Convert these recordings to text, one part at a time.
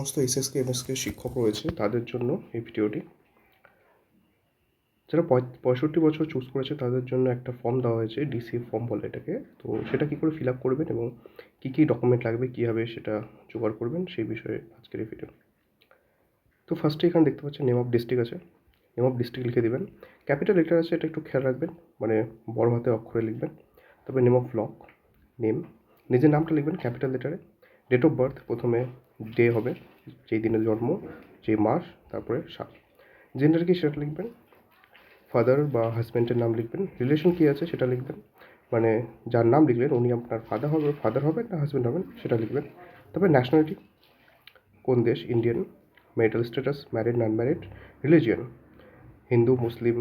সমস্ত SSK MSK শিক্ষক রয়েছে তাদের জন্য এই ভিডিওটি। যারা 65 বছর চুজ করেছে তাদের জন্য একটা ফর্ম দেওয়া হয়েছে, ডিসি ফর্ম বলে এটাকে। তো সেটা কী করে ফিল আপ করবেন এবং কী কী ডকুমেন্ট লাগবে, কীভাবে সেটা জোগাড় করবেন, সেই বিষয়ে আজকের এই ভিডিও। তো ফার্স্টে এখানে দেখতে পাচ্ছেন নেম অফ ডিস্ট্রিক্ট আছে, নেম অফ ডিস্ট্রিক্ট লিখে দেবেন। ক্যাপিটাল লেটার আছে, এটা একটু খেয়াল রাখবেন, মানে বড় হাতে অক্ষরে লিখবেন। তবে নেম অফ ব্লক, নেম, নিজের নামটা লিখবেন ক্যাপিটাল লেটারে। ডেট অফ বার্থ, প্রথমে ডে হবে, যেই দিনের জন্ম, যে মাস, তারপরে সাল। জেন্ডার কি সেটা লিখবেন, ফাদার বা হাজব্যান্ডের নাম লিখবেন। রিলেশন কী আছে সেটা লিখবেন, মানে যার নাম লিখলেন উনি আপনার ফাদার হবেন না হাজব্যান্ড হবেন সেটা লিখবেন। তারপরে ন্যাশনালিটি, কোন দেশ, Indian. Marital status, married non married. Religion, Hindu Muslim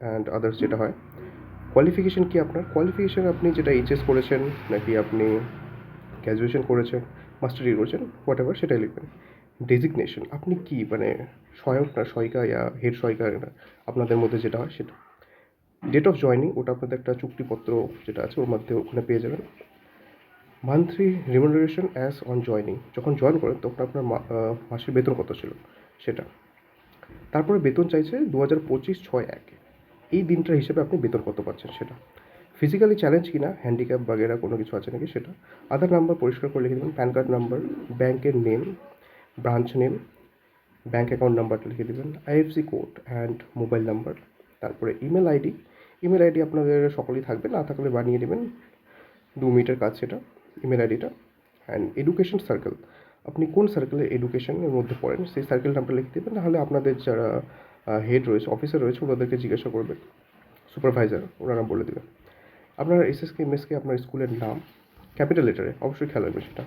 and others যেটা হয়। কোয়ালিফিকেশন কি আপনার, কোয়ালিফিকেশন আপনি যেটা এইচএস করেছেন নাকি আপনি গ্র্যাজুয়েশন করেছেন, মাস্টার ডিগ্রি করেছেন, হোয়াট এভার সেটাই লিখবেন। ডেজিগনেশন, আপনি কি মানে সহায়ক না সহায়িকা ইয়া হেড সহায়িকা আপনাদের মধ্যে যেটা হয় সেটা। ডেট অফ জয়নিং, ওটা আপনাদের একটা চুক্তিপত্র যেটা আছে ওর মধ্যে ওখানে পেয়ে যাবেন। Monthly remuneration as on joining, যখন জয়েন করেন তখন আপনার মাসের বেতন কত ছিল সেটা। তারপরে বেতন চাইছে 2025/6/1, এই দিনটার হিসেবে আপনি বেতন কত পাচ্ছেন সেটা। ফিজিক্যালি চ্যালেঞ্জ কিনা, হ্যান্ডিক্যাপ বাগেরা কোনো কিছু আছে নাকি সেটা। আধার নাম্বার পরিষ্কার করে লিখে দেবেন। প্যান কার্ড নাম্বার, ব্যাংকের name, branch name, bank account নাম্বারটা লিখে দেবেন। IFC code and mobile number. তারপরে ইমেল আইডি, ইমেল আইডি আপনাদের সকলেই থাকবে, না থাকলে বানিয়ে নেবেন, 2 মিনিটের কাজ সেটা, ইমেল আইডিটা। অ্যান্ড এডুকেশন সার্কেল, আপনি কোন সার্কেলে এডুকেশনের মধ্যে পড়েন সেই সার্কেল নামটা লিখে দেবেন। নাহলে আপনাদের যারা হেড রয়েছে, অফিসার রয়েছে, ওনাদেরকে জিজ্ঞাসা করবেন, সুপারভাইজার, ওনারা বলে দেবেন। আপনার এসএসকে এমএসকে আপনার স্কুলের নাম ক্যাপিটাল লেটারে, অবশ্যই খেয়াল রাখবেন সেটা।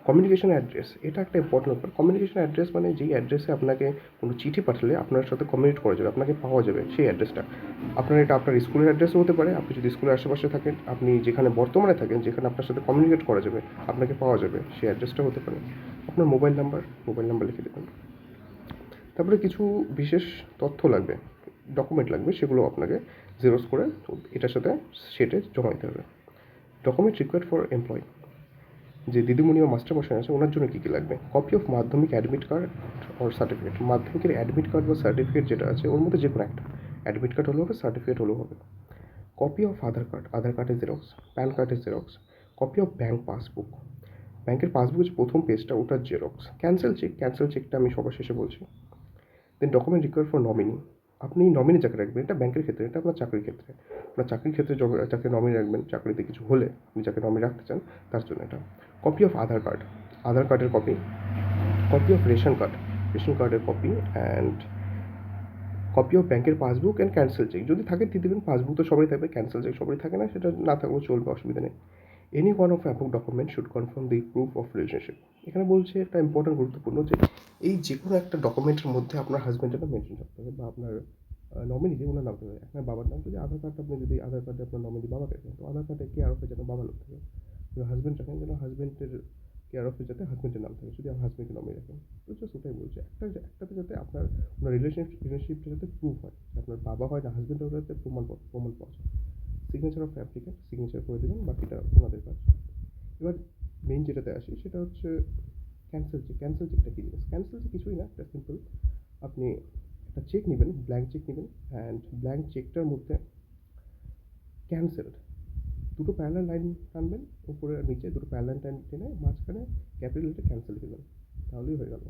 কমিউনিকেশন অ্যাড্রেস, এটা একটা ইম্পর্টেন্ট ব্যাপার। কমিউনিকেশন অ্যাড্রেস মানে যেই অ্যাড্রেসে আপনাকে কোনো চিঠি পাঠালে আপনার সাথে কমিউনিকেট করা যাবে, আপনাকে পাওয়া যাবে সেই অ্যাড্রেসটা। আপনার এটা আপনার স্কুলের অ্যাড্রেসও হতে পারে, আপনি যদি স্কুলের আশেপাশে থাকেন, আপনি যেখানে বর্তমানে থাকেন, যেখানে আপনার সাথে কমিউনিকেট করা যাবে, আপনাকে পাওয়া যাবে সেই অ্যাড্রেসটা হতে পারে। আপনার মোবাইল নাম্বার লিখে দেবেন। তারপরে কিছু বিশেষ তথ্য লাগবে, ডকুমেন্ট লাগবে, সেগুলো আপনাকে জেরক্স করে এটার সাথে সেটে জমা দিতে হবে। ডকুমেন্ট রিকোয়ার্ড ফর এমপ্লয়ি, যে দিদিমণি বা মাস্টারমশাই আছে ওনার জন্য কী কী লাগবে। কপি অফ মাধ্যমিক অ্যাডমিট কার্ড ওর সার্টিফিকেট, মাধ্যমিকের অ্যাডমিট কার্ড বা সার্টিফিকেট যেটা আছে ওর মধ্যে যে কোনো একটা, অ্যাডমিট কার্ড হলেও হবে, সার্টিফিকেট হলেও হবে। কপি অফ আধার কার্ডের জেরক্স, প্যান কার্ডের xerox. Copy of bank passbook, ব্যাঙ্কের পাসবুকের যে প্রথম পেজটা ওটার জেরক্স। ক্যান্সেল চেকটা আমি সবার শেষে বলছি। দেন ডকুমেন্ট রিকোয়ার্ড ফর নমিনি, আপনি নমিনি যাকে রাখবেন, এটা ব্যাংকের ক্ষেত্রে, এটা আপনার চাকরির ক্ষেত্রে। আপনার চাকরির ক্ষেত্রে যাকে নমিনি রাখবেন, চাকরিতে কিছু হলে আপনি যাকে নমিনি রাখতে চান তার জন্য এটা। কপি অফ আধার কার্ডের কপি। কপি অফ রেশন কার্ডের কপি। অ্যান্ড কপি অফ ব্যাংকের পাসবুক অ্যান্ড ক্যান্সেল চেক, যদি থাকে দিয়ে দেবেন। পাসবুক তো সবাই থাকবে, ক্যান্সেল চেক সবাই থাকে না, সেটা না থাকলেও চলবে, অসুবিধা নেই। Any one of above document should confirm the proof of relationship, এখানে বলছে একটা ইম্পর্টেন্ট গুরুত্বপূর্ণ যে এই যে কোনো একটা ডকুমেন্টের মধ্যে আপনার হাজব্যান্ডের নাম মেনশন থাকতে হবে, বা আপনার নমিনি যে ওনার নাম থাকতে হবে। আপনার বাবার নাম, যদি আধার কার্ডটা আপনি যদি আধার কার্ডে আপনার নমিনি বাবাকে রাখেন, তো আধার কার্ডে কেয়ার অফে যেন বাবা লোক থাকে। যদি হাজব্যান্ড রাখেন যেন হাজব্যান্ডের কেয়ার অফে যাতে হাজব্যান্ডের নাম থাকে, যদি আমার হাজব্যান্ডকে নমিনি রাখেন। তো জাস্ট ওটাই বলছে, একটাতে যাতে আপনার রিলেশনশিপটা যাতে প্রুফ হয়, আপনার বাবা হয় না হাজব্যান্ড, ওটা যাতে প্রমাণ পাওয়া যায়। সিগনেচার অফ অ্যাপ্লিকেন্ট, সিগনেচার করে দেবেন, বাকিটা ওনাদের কাজ। এবার মেইন যেটাতে আসি সেটা হচ্ছে ক্যান্সেল চেকটা কী জিনিস। ক্যান্সেল চেক কিছুই না, এটা সিম্পল। আপনি একটা চেক নেবেন, ব্ল্যাঙ্ক চেক নেবেন, অ্যান্ড ব্ল্যাঙ্ক চেকটার মধ্যে ক্যান্সেলড দুটো প্যারালাল লাইন টানবেন, উপরে আর নিচে দুটো প্যারালাল লাইন টেনে মাঝখানে ক্যাপিটাল লেটারে ক্যান্সেল দেবেন, তাহলেই হয়ে গেল।